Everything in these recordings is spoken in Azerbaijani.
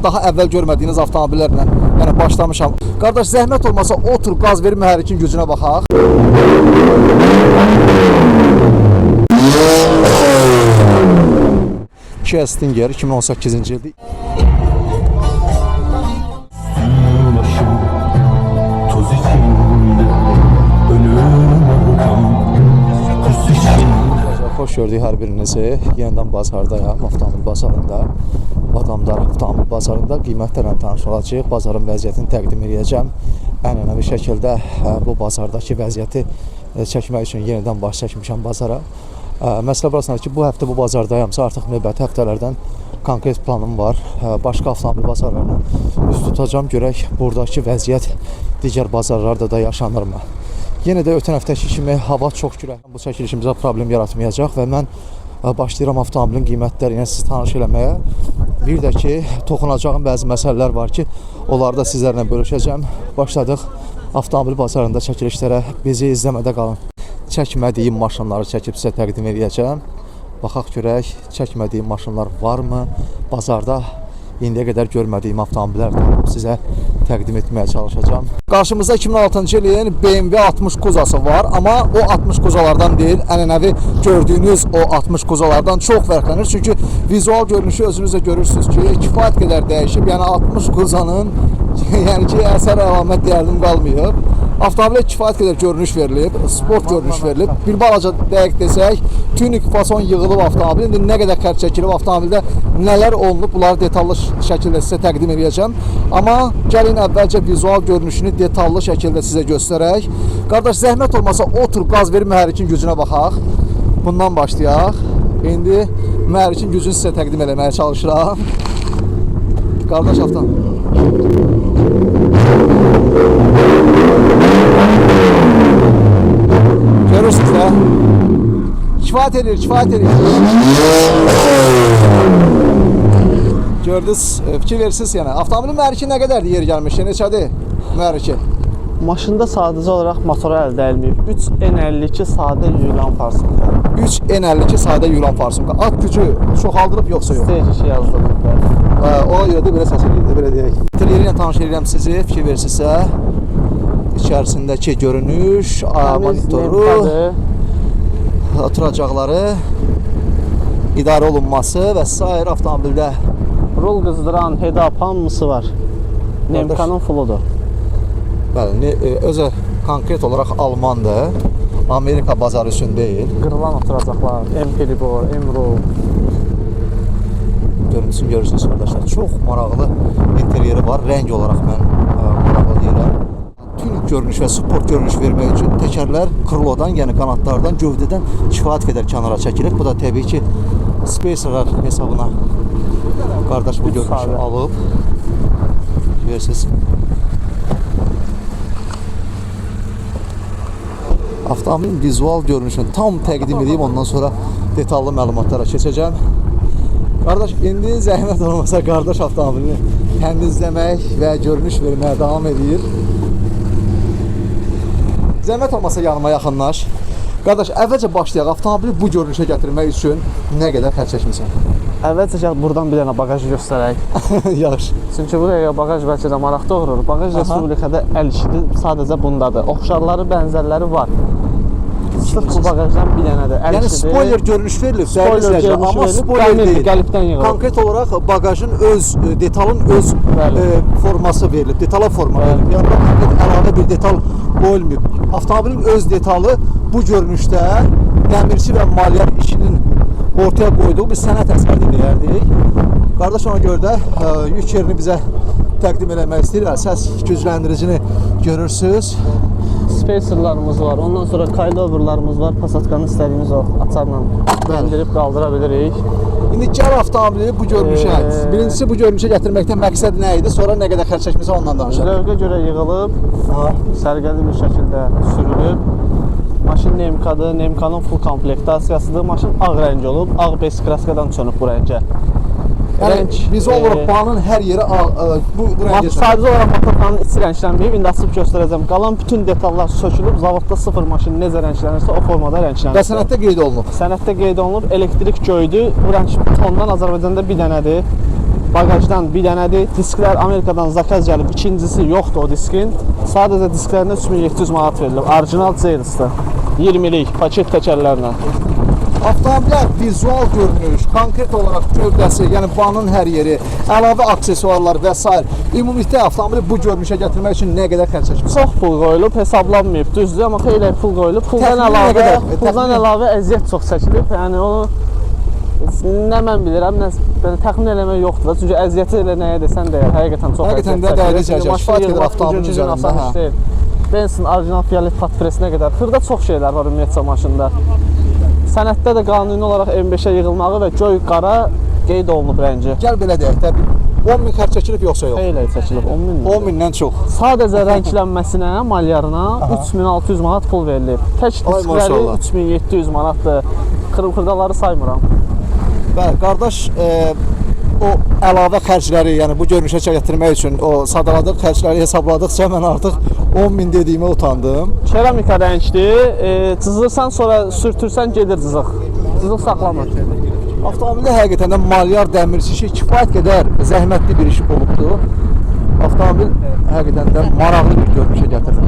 daha əvvəl görmədiyiniz avtomobillərlə yəni başlamışam. Qardaş, zəhmət olmasa otur, qaz ver, mühərrikin gücünə baxaq. Kia Stinger 2018-ci ildir. Xoş gördük hər birinizi. Yenidən bazardayam, avtomobil bazarında. Adamlar avtomobil bazarında qiymətlərlə tanış olacaq. Bazarın vəziyyətini təqdim edəcəm. Ənənəvi şəkildə bu bazardakı vəziyyəti çəkmək üçün yenidən baş çəkmişəm bazara. Məsələ burasındadır ki, bu həftə bu bazardayamsa artıq növbəti həftələrdən konkret planım var. Başqa avtomobil bazarlarına üst tutacağım. Görək buradakı vəziyyət digər bazarlarda da yaşanırmı? Yenə də ötən həftəki kimi hava çox küləkli. Bu çəkilişimizə problem yaratmayacaq və mən başlayıram avtomobilin qiymətlərini siz tanış eləməyə. Bir də ki, toxunacağım bəzi məsələlər var ki, onları da sizlərlə bölüşəcəm. Başladıq avtomobil bazarında çəkilişlərə. Bizi izləmədə qalın. Çəkmədiyim maşınları çəkib sizə təqdim edəcəm. Baxaq görək, çəkmədiyim maşınlar varmı? Bazarda indiyə qədər görmədiyim avtomobillər də sizə təqdim etməyə çalışacağım. Qarşımızda 2006-cı ilin BMW 60 Kuzası var, amma o 60 Kuzalardan deyil, ənənəvi gördüyünüz o 60 Kuzalardan çox fərqlənir. Çünki vizual görünüşü özünüz də görürsünüz ki, kifayət qədər dəyişib. Yəni 60 Kuzanın yəni ki, əsər əlamət deyərdim qalmayıb. Avtomobilə kifayət qədər görünüş verilib, sport görünüş verilib. Bir balaca dəqiq desək, tuning fason yığılıb avtomobil. İndi nə qədər xərc çəkilib avtomobildə, nələr olunub, bunları detallı şəkildə sizə təqdim edəcəm. Amma gəlin əvvəlcə vizual görünüşünü detallı şəkildə sizə göstərək. Qardaş, zəhmət olmasa otur, qaz ver, mühərrikin gücünə baxaq. Bundan başlayaq. İndi mühərrikin gücünü sizə təqdim eləməyə çalışıram. Qardaş, avtomobil. Görürsünüz də. Kifayət edir, kifayət edir. Gördünüz, fikir verirsiniz yəni. Avtomobilin mühərriki nə qədərdir yeri gəlmişdir? Neçədir mühərriki? Maşında sadəcə olaraq motoru əldə edilməyib. 3N52 sadə yüyülan farsımka. 3N52 sadə yüyülan farsımka. At gücü çoxaldırıb yoxsa yox? Stage 2 yazdırılıb. Ona görə də belə səs edirdi, belə deyək. İnterieri ilə tanış edirəm sizi, fikir verirsinizsə. İçərisindəki görünüş, monitoru, oturacaqları, idarə olunması və s. avtomobildə. Rol qızdıran, head-up hamısı var. Nemkanın fulludur. Bəli, özü konkret olaraq Almandır. Amerika bazarı üçün deyil. Qırılan oturacaqlar, M-Pelibor, M-Roll. Görüntüsünü görürsünüz qardaşlar. Çox maraqlı interyeri var. Rəng olaraq mən maraqlı deyirəm. Tuning görünüş və sport görünüş vermək üçün təkərlər krılodan, yəni qanadlardan, gövdədən kifayət qədər kənara çəkilir. Bu da təbii ki, spacerlar hesabına qardaş bu görünüşü alıb. Görürsünüz. Avtomobilin vizual görünüşünü tam təqdim edeyim, ondan sonra detallı məlumatlara keçəcəm. Qardaş, indi zəhmət olmasa qardaş avtomobilini təmizləmək və görünüş verməyə davam edir. Zəhmət olmasa yanıma yaxınlaş. Qardaş, əvvəlcə başlayaq, avtomobili bu görünüşə gətirmək üçün nə qədər xərc çəkmisən? Əvvəlcə buradan bir dənə bagajı göstərək. Yaxşı. Çünki buraya bagaj bəlkə də maraq doğurur. Bagaj Respublikada əl işidir, sadəcə bundadır. Oxşarları, bənzərləri var. Sırf bu bagajdan bir dənədir. Yəni spoiler görünüş verilib, amma spoiler deyil, qəlibdən yığılıb. Konkret olaraq bagajın öz, detalın öz forması verilib, detala forma verilib. Yəni konkret əlavə bir detal olmayıb. Avtomobilin öz detalı bu görünüşdə dəmirçi və maliyyə işinin ortaya qoyduğu bir sənət əsəri deyərdik. Qardaş, ona görə də yük yerini bizə təqdim eləmək istəyirlər. Səs gücləndiricini görürsünüz. Spacerlarımız var, ondan sonra coiloverlarımız var. Passatkanı istədiyimiz o açarla endirib qaldıra bilirik. İndi gəl avtomobili bu görünüşə. Birincisi bu görünüşə gətirməkdən məqsəd nə idi? Sonra nə qədər xərc çəkmirsə ondan danışaq. Zövqə görə yığılıb, sərgəli bir şəkildə sürülüb. Maşın Nemkadır, Nemkanın full komplektasiyasıdır. Maşın ağ rəng olub, ağ bes kraskadan çönüb bu rəngə. Yəni, vizual olaraq bağının hər yeri bu rəngə çönüb. Sadəcə olaraq motorkanın içi rənglənməyib, indi açıb göstərəcəm. Qalan bütün detallar sökülüb, zavodda sıfır maşın necə rənglənirsə o formada rənglənir. Və sənəddə qeyd olunub? Sənəddə qeyd olunub, elektrik göydür. Bu rəng tondan Azərbaycanda bir dənədir. Bagajdan bir dənədir. Disklər Amerikadan zakaz gəlib. İkincisi yoxdur o diskin. Sadəcə disklərinə 3700 manat verilib. Orijinal Zeyls'dır. 20'lik paket təkərlərlə. Avtomobillər vizual görünüş, konkret olaraq gövdəsi, yəni vanın hər yeri, əlavə aksesuarlar və s. Ümumilikdə avtomobili bu görünüşə gətirmək üçün nə qədər xərc çəkmiş? Çox pul qoyulub, hesablanmayıb, düzdür, amma xeyli pul qoyulub. Puldan əlavə əziyyət çox çəkilib. Yəni onu nə mən bilirəm, nə təxmin eləmək yoxdur da. Çünki əziyyəti elə nəyə desən deyər, həqiqətən çox əziyyət çəkilib. Həqiqətən də dəyərli cəhcə, kifayət qədər avtomobilin üzərində. Bensin orijinal Fiat Patpresinə qədər. Xırda çox şeylər var ümumiyyətcə maşında. Sənəddə də qanuni olaraq M5-ə yığılmağı və göy qara qeyd olunub rəngi. Gəl belə deyək də, 10.000 xərc çəkilib yoxsa yox? Xeyli çəkilib, 10.000. 10.000-dən çox. Sadəcə rənglənməsinə, malyarına 3600 manat pul verilib. Tək diskləri 3700 manatdır. Xırdaları saymıram. Bəli, qardaş, o əlavə xərcləri, yəni bu görünüşə gətirmək üçün o sadaladıq xərcləri hesabladıqca mən artıq 10.000 dediyimə utandım. Keramika rəngdir, cızırsan sonra sürtürsən gedir cızıq. Cızıq saxlamır. Avtomobildə həqiqətən də malyar dəmir işi kifayət qədər zəhmətli bir iş olubdur. Avtomobil həqiqətən də maraqlı bir görünüşə gətirir.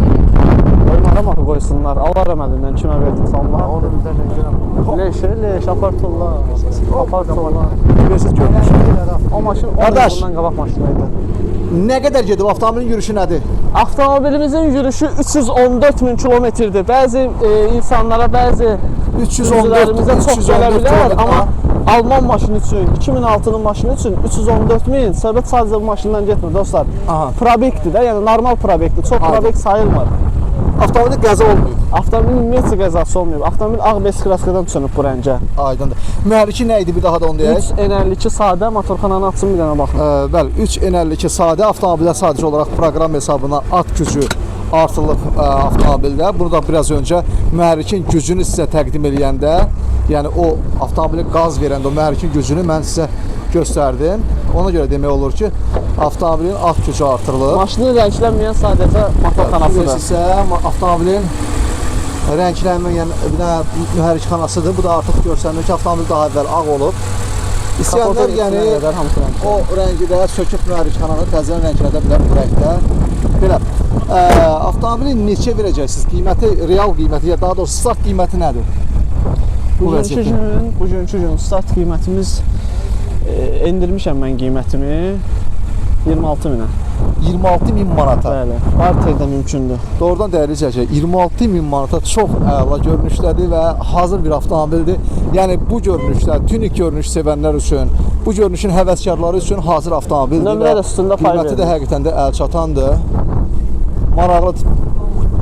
Qoymaram axı qoysunlar. Allah rəhmətindən kimə verdinsə Allah. Onu bizdən leş, apartullah. Görürsüz görünüş. O maşın 10 yılından qabaq maşınıydı. Nə qədər gedib? Avtomobilin yürüyüşü nədir? Avtomobilimizin yürüyüşü 314.000 kilometrdir. Bəzi insanlara, bəzi üzvlərimizə çox gələ bilər, amma Alman maşını üçün, 2006-nın maşını üçün 314.000 söhbət sadəcə bu maşından getmir dostlar. Probekdir də, yəni normal probekdir. Çox probek sayılmır. Avtomobildə qəza olmayıb. Avtomobilin ümumiyyətcə qəzası olmayıb. Avtomobil ağ bes kraskadan çönüb bu rəngə. Aydındır. Mühərriki nə idi bir daha da onu deyək? 3N52 sadə, motorxananı açsın bir dənə baxın. Bəli, 3N52 sadə avtomobildə sadəcə olaraq proqram hesabına at gücü artılıb avtomobildə. Bunu da biraz öncə mühərrikin gücünü sizə təqdim eləyəndə, yəni o avtomobili qaz verəndə o mühərrikin gücünü mən sizə göstərdim. Ona görə demək olur ki, avtomobilin at gücü artırılıb. Maşının rənglənməyən sadəcə motorxanasıdır. isə avtomobilin rənglənməyən bir dənə mühərrik xanasıdır. Bu da artıq göstərir ki, avtomobil daha əvvəl ağ olub. İstəyənlər yəni o rəngi də söküb mühərrik xananı təzədən rənglədə bilər bu rəngdə. Belə, avtomobilin neçə verəcəksiniz? Qiyməti, real qiyməti, ya daha doğrusu start qiyməti nədir? Bugünkü gün start qiymətimiz endirmişəm mən qiymətimi 26.000-ə. 26.000 manata. Bəli, barterdə mümkündür. Doğrudan dəyərli izləyicilər, 26.000 manata çox əla görünüşdədir və hazır bir avtomobildir. Yəni bu görünüşdə, tuning görünüş sevənlər üçün, bu görünüşün həvəskarları üçün hazır avtomobildir. Nömrə də üstündə pay verir. Qiyməti də həqiqətən də əlçatandır. Maraqlıdır.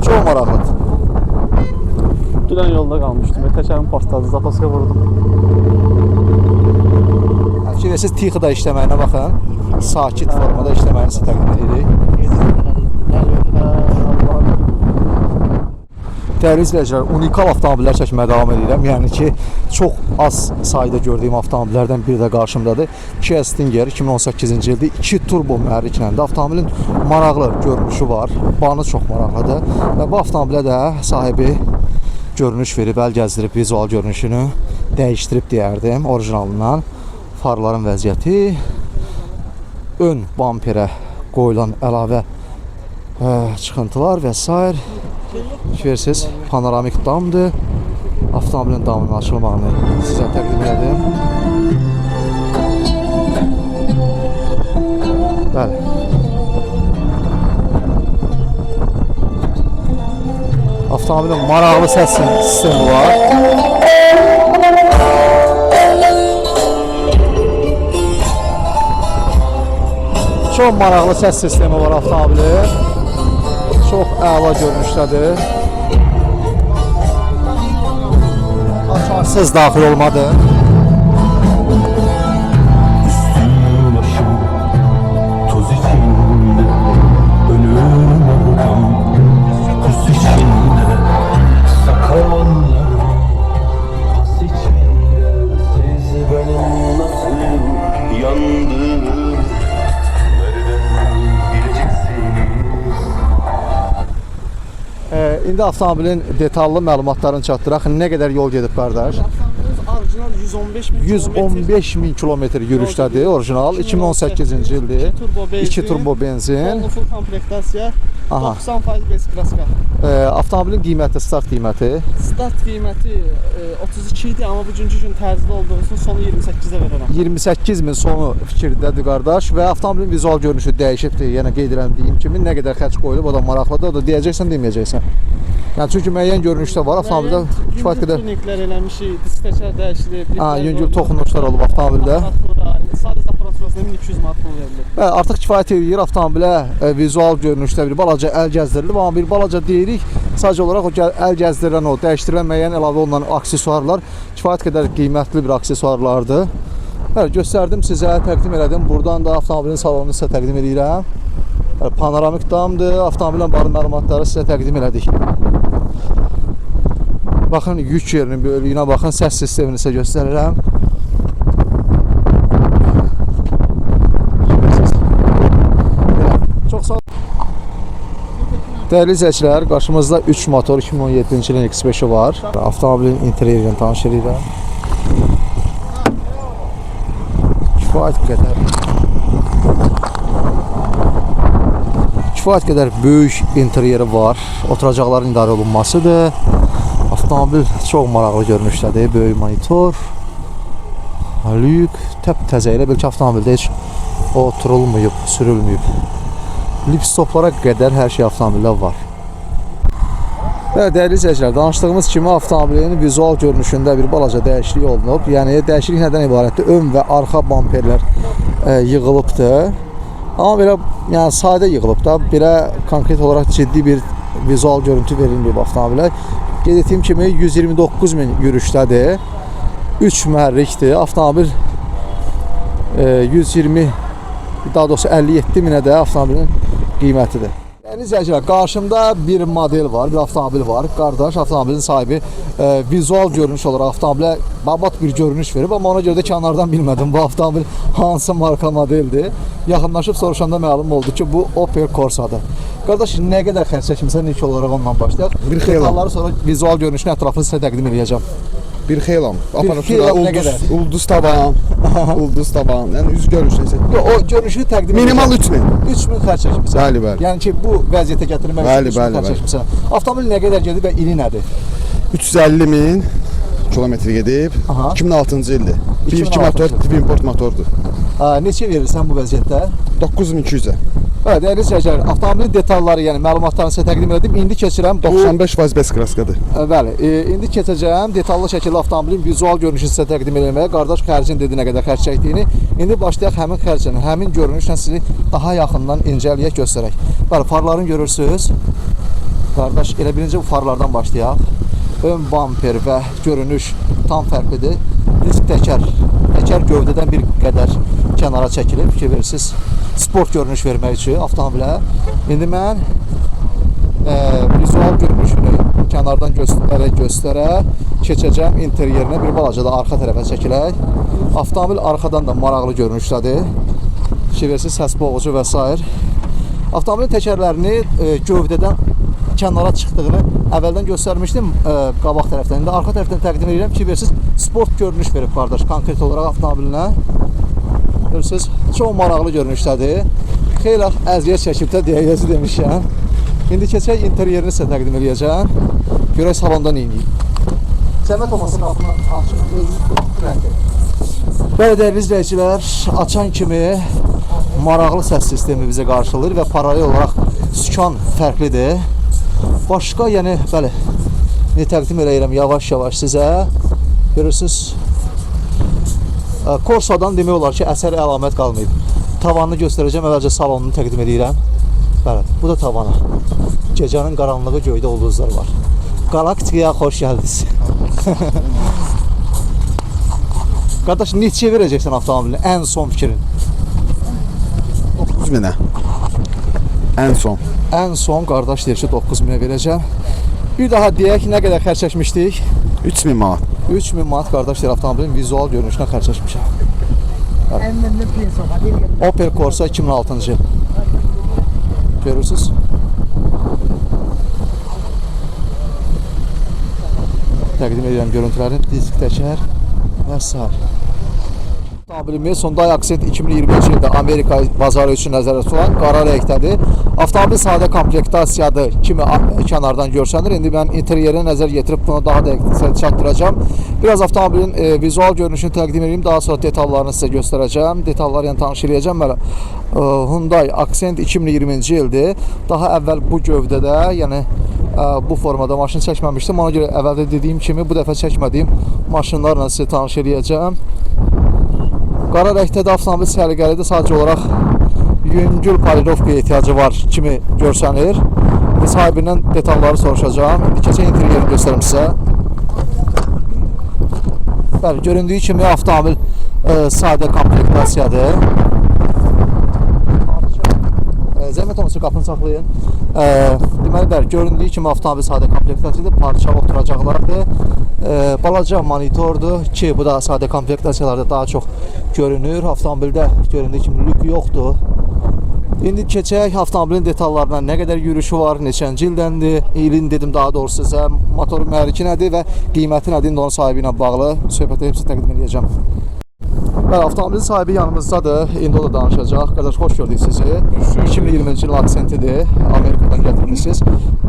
Çox maraqlıdır. Dünən yolda qalmışdım. Təkərim partladı, zapaska vurdum. Fikirləşirsiniz, Tixıda işləməyinə baxın. Sakit formada işləməyini sizə təqdim edirik. Dəyərli izləyicilər, unikal avtomobillər çəkməyə davam edirəm. Yəni ki, çox az sayda gördüyüm avtomobillərdən biri də qarşımdadır. Kia Stinger 2018-ci ildə 2 turbo mühərriklə də avtomobilin maraqlı görünüşü var. Banı çox maraqlıdır və bu avtomobilə də sahibi görünüş verib, əl gəzdirib, vizual görünüşünü dəyişdirib deyərdim orijinalından. Farların vəziyyəti, ön bamperə qoyulan əlavə çıxıntılar və s. Görürsünüz, panoramik damdır. Avtomobilin damının açılmağını sizə təqdim edim. Bəli. Avtomobilin maraqlı səs sistemi var. Çox maraqlı səs sistemi var avtomobilin. Çox əla görünüşdədir. Açarsız daxil olmadı. Toz içinde ölüm oldum. Pus içinde sakallarım. Pas içinde siz benim nasıl yandım. İndi avtomobilin detallı məlumatlarını çatdıraq. Nə qədər yol gedib qardaş? Avtomobilimiz orijinal 115 min 115 min kilometr yürüşdədir, orijinal. 2018-ci ildir. 2 turbo benzin. Full komplektasiya. Aha. 90% bes kraska. Avtomobilin qiyməti, start qiyməti Start qiyməti 32 idi, amma bugünkü gün tərzdə olduğu üçün sonu 28-ə verərəm. 28 min sonu fikirdədir qardaş və avtomobilin vizual görünüşü dəyişibdir. Yəni qeyd edildiyim kimi nə qədər xərc qoyulub, o da maraqlıdır. O da deyəcəksən, deməyəcəksən. Yəni çünki müəyyən görünüşdə var avtomobildə kifayət qədər. Tuniklər eləmişik, disklər dəyişilib. Yüngül toxunuşlar olub avtomobildə. Sadəcə aparatçılığına 1200 manat pul verilir. Bəli, artıq kifayət edir avtomobilə vizual görünüşdə bir balaca əl gəzdirilib, amma bir balaca deyirik, sadəcə olaraq o əl gəzdirilən, o dəyişdirilən müəyyən əlavə olunan aksesuarlar kifayət qədər qiymətli bir aksesuarlardır. Bəli, göstərdim sizə, təqdim elədim. Buradan da avtomobilin salonunu sizə təqdim edirəm. Bəli, panoramik damdır, avtomobillə bağlı məlumatları sizə təqdim elədik. Baxın, yük yerinin böyüklüyünə baxın, səs sistemini sizə göstərirəm. Çox sağ olun. Dəyərli izləyicilər, qarşımızda 3 motor 2017-ci ilin X5-i var. Avtomobilin interyerini tanış edirəm. Kifayət qədər böyük interyeri var. Oturacaqların idarə olunmasıdır. Avtomobil çox maraqlı görünüşdədir. Böyük monitor, lük, təzə ilə belki avtomobildə heç oturulmayıb, sürülməyib. Lip stoplara qədər hər şey avtomobildə var. Və dəyərli izləyicilər, danışdığımız kimi avtomobilin vizual görünüşündə bir balaca dəyişiklik olunub. Yəni dəyişiklik nədən ibarətdir? Ön və arxa bamperlər yığılıbdır. Amma belə yəni sadə yığılıb da, belə konkret olaraq ciddi bir vizual görüntü verilməyib avtomobilə. Qeyd etdiyim kimi 129 min yürüşdədir. 3 mühərrikdir. Avtomobil daha doğrusu 57 minə də avtomobilin qiymətidir. Yəni izləyicilər, qarşımda bir model var, bir avtomobil var. Qardaş, avtomobilin sahibi vizual görünüş olaraq avtomobilə babat bir görünüş verib, amma ona görə də kənardan bilmədim bu avtomobil hansı marka modeldir. Yaxınlaşıb soruşanda məlum oldu ki, bu Opel Corsa'dır. Qardaş, nə qədər xərc çəkmisən ilk olaraq ondan başlayaq? Bir xeylam. Detalları sonra vizual görünüşün ətrafını sizə təqdim edəcəm. Bir xeylam. xeylam nə qədər? Ulduz taban. Ulduz taban. Yəni üz görünüşü. O görünüşü təqdim Minimal 3000. 3000 xərc çəkmisən. Bəli, bəli. Yəni ki, bu vəziyyətə gətirmək üçün 3000 xərc çəkmisən. Avtomobil nə qədər gedib və ili nədir? 350 min kilometr gedib. 2006-cı ildir. 1-2 motor, tip import motordur. Neçə verirsən bu vəziyyətdə? 9200-ə. Bəli, dəyərli izləyicilər, avtomobilin detalları, yəni məlumatlarını sizə təqdim etdim. İndi keçirəm 95% bes kraskadır. Bəli, indi keçəcəm detallı şəkildə avtomobilin vizual görünüşünü sizə təqdim etməyə. Qardaş xərcin dedi nə qədər xərc çəkdiyini. İndi başlayaq həmin xərclə, həmin görünüşlə sizi daha yaxından incələyək, göstərək. Bəli, farlarını görürsünüz. Qardaş, elə birinci bu farlardan başlayaq. Ön bamper və görünüş tam fərqlidir. Disk təkər gövdədən bir qədər kənara çəkilib, fikir verirsiniz, sport görünüş vermək üçün avtomobilə. İndi mən vizual görünüşünü kənardan göstərə keçəcəm interyerinə, bir balaca da arxa tərəfə çəkilək. Avtomobil arxadan da maraqlı görünüşdədir. Fikir verirsiniz, səs boğucu və s. Avtomobilin təkərlərini gövdədən kənara çıxdığını əvvəldən göstərmişdim qabaq tərəfdən. İndi arxa tərəfdən təqdim edirəm ki, versiniz sport görünüş verib qardaş konkret olaraq avtomobilinə. Görürsünüz, çox maraqlı görünüşdədir. Xeyli əziyyət çəkib də deyəcəsi demişəm. İndi keçək interyerini sizə təqdim edəcəm. Görək salonda neyniyim. Zəhmət olmasın altından açıq. Belə dəyərli izləyicilər, açan kimi maraqlı səs sistemi bizə qarşılayır və paralel olaraq sükan fərqlidir. Başqa, yəni, bəli, təqdim eləyirəm yavaş-yavaş sizə. Görürsünüz, Corsa'dan demək olar ki, əsər əlamət qalmayıb. Tavanını göstərəcəm, əvvəlcə salonunu təqdim edirəm. Bəli, bu da tavanı. Gecənin qaranlığı, göydə ulduzlar var. Galaktikaya xoş gəldiniz. Qardaş, neçəyə verəcəksən avtomobilini? Ən son fikrin? 9000-ə. Ən son. Ən son qardaş deyir ki, 9000-ə verəcəm. Bir daha deyək, nə qədər xərc çəkmişdik? 3000 manat. 3000 manat qardaş deyir avtomobilin vizual görünüşünə xərc çəkmişəm. Opel Corsa 2006-cı il. Görürsünüz? Təqdim edirəm görüntülərini. Disk təkər, Vəssalam. Avtomobilimiz Hyundai Accent 2020-ci ildə Amerika bazarı üçün nəzərdə tutulan qara rəngdədir. Avtomobil sadə komplektasiyadır kimi kənardan görsənir. İndi mən interyerinə nəzər yetirib bunu daha dəqiq çatdıracağam. Biraz avtomobilin vizual görünüşünü təqdim edeyim, daha sonra detallarını sizə göstərəcəm. Detalları ilə tanış edəcəm. Hyundai Accent 2020-ci ildir. Daha əvvəl bu gövdədə, yəni bu formada maşın çəkməmişdim. Ona görə əvvəldə dediyim kimi bu dəfə çəkmədiyim maşınlarla sizə tanış edəcəm. Qara rəngdə avtomobil səliqəlidir. Sadəcə olaraq yüngül polirovkaya ehtiyacı var kimi görsənir. Sahibindən detalları soruşacağım. İndi keçən interyerini göstərim sizə. Bəli, göründüyü kimi avtomobil sadə komplektasiyadır. Zəhmət olmasa qapını saxlayın. Deməli, bəli, göründüyü kimi avtomobil sadə komplektasiyadır. Parça oturacaqlardır. Balaca monitordur ki, bu da sadə komplektasiyalarda daha çox görünür. Avtomobildə göründüyü kimi lük yoxdur. İndi keçək avtomobilin detallarına. Nə qədər yürüyüşü var, neçənci ildəndir, ilin dedim daha doğrusu sizə, motor mühərriki nədir və qiyməti nədir, indi onun sahibi ilə bağlı söhbətə hepsi təqdim edəcəm. Bəli, avtomobilin sahibi yanımızdadır. İndi o da danışacaq. Qardaş, xoş gördük sizi. 2020-ci il Accent'idir. Amerikadan gətirmişsiniz.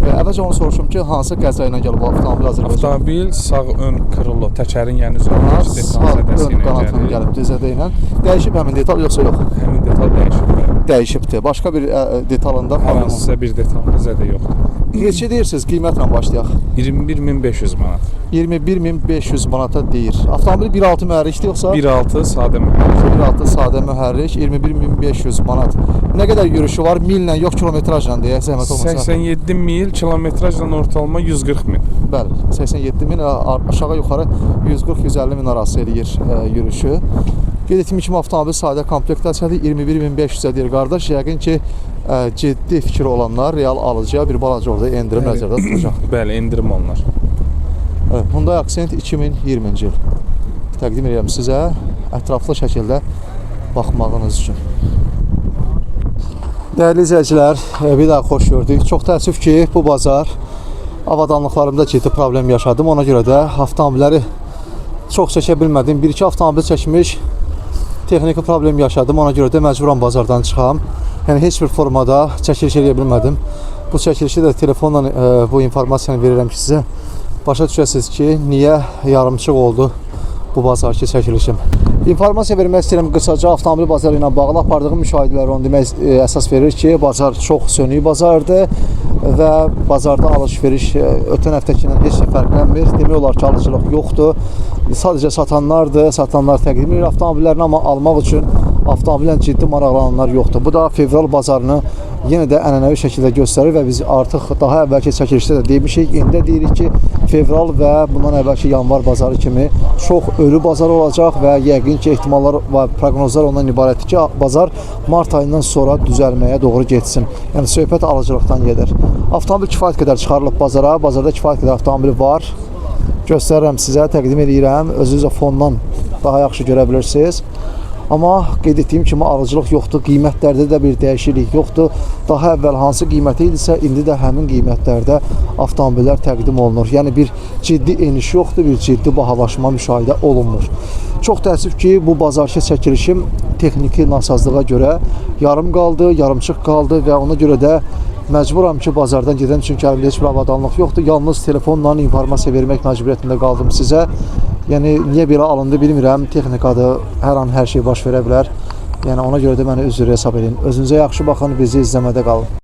Əvvəlcə onu soruşum ki, hansı qəza ilə gəlib bu avtomobil Azərbaycan? Avtomobil sağ ön krilo, təkərin yəni üzərindəki detal zədəsi ilə qanatının gəlibdir zədə ilə. Dəyişib həmin detal yoxsa yox? Həmin detal dəyişib. Dəyişibdir. Başqa bir detalında Hər hansısa bir detalında zədə yoxdur. Neçə deyirsiniz? Qiymətlə başlayaq. 21.500 manat. 21.500 manata deyir. Avtomobil 1.6 mühərrikdir yoxsa? 1.6 sadə mühərrik. 1.6 sadə mühərrik, 21.500 manat. Nə qədər yürüyüşü var? Millə yox, kilometrajla deyə zəhmət olmasa. 87 mil, kilometrajla ortalama 140 min. Bəli, 87 min aşağı yuxarı 140-150 min arası eləyir yürüyüşü. Qeyd etdiyim kimi avtomobil sadə komplektasiyadır, 21.500-ə deyir qardaş. Yəqin ki, ciddi fikri olanlar real alıcıya bir balaca orada endirim nəzərdə tutacaq. Bəli, endirim olunur. Evet, Hyundai Accent 2020-ci il. Təqdim edirəm sizə ətraflı şəkildə baxmağınız üçün. Dəyərli izləyicilər, bir daha xoş gördük. Çox təəssüf ki, bu bazar avadanlıqlarımda ciddi problem yaşadım. Ona görə də avtomobilləri çox çəkə bilmədim. Bir-iki avtomobil çəkmiş, texniki problem yaşadım. Ona görə də məcburan bazardan çıxam. Yəni heç bir formada çəkiliş edə bilmədim. Bu çəkilişi də telefonla bu informasiyanı verirəm ki, sizə başa düşəsiniz ki, niyə yarımçıq oldu bu bazarki çəkilişim. İnformasiya vermək istəyirəm qısaca avtomobil bazarı ilə bağlı apardığım müşahidələr onu demək əsas verir ki, bazar çox sönük bazardır və bazarda alış-veriş ötən həftəkindən heç fərqlənmir. Demək olar ki, alıcılıq yoxdur. Sadəcə satanlardır, satanlar təqdim edir avtomobillərini, amma almaq üçün avtomobillə ciddi maraqlananlar yoxdur. Bu da fevral bazarını yenə də ənənəvi şəkildə göstərir və biz artıq daha əvvəlki çəkilişdə də demişik, indi deyirik ki, fevral və bundan əvvəlki yanvar bazarı kimi çox ölü bazar olacaq və yəqin ki, ehtimallar və proqnozlar ondan ibarətdir ki, bazar mart ayından sonra düzəlməyə doğru getsin. Yəni söhbət alıcılıqdan gedir. Avtomobil kifayət qədər çıxarılıb bazara, bazarda kifayət qədər avtomobil var. Göstərirəm sizə, təqdim edirəm. Özünüzə fondan daha yaxşı görə bilirsiniz. Amma qeyd etdiyim kimi alıcılıq yoxdur, qiymətlərdə də bir dəyişiklik yoxdur. Daha əvvəl hansı qiyməti idisə, indi də həmin qiymətlərdə avtomobillər təqdim olunur. Yəni bir ciddi eniş yoxdur, bir ciddi bahalaşma müşahidə olunmur. Çox təəssüf ki, bu bazarki çəkilişim texniki nasazlığa görə yarım qaldı, yarımçıq qaldı və ona görə də məcburam ki, bazardan gedən, çünki əlimdə heç bir avadanlıq yoxdur. Yalnız telefonla informasiya vermək məcburiyyətində qaldım sizə. Yəni, niyə belə alındı bilmirəm. Texnikadır, hər an hər şey baş verə bilər. Yəni, ona görə də məni üzr hesab edin. Özünüzə yaxşı baxın, bizi izləmədə qalın.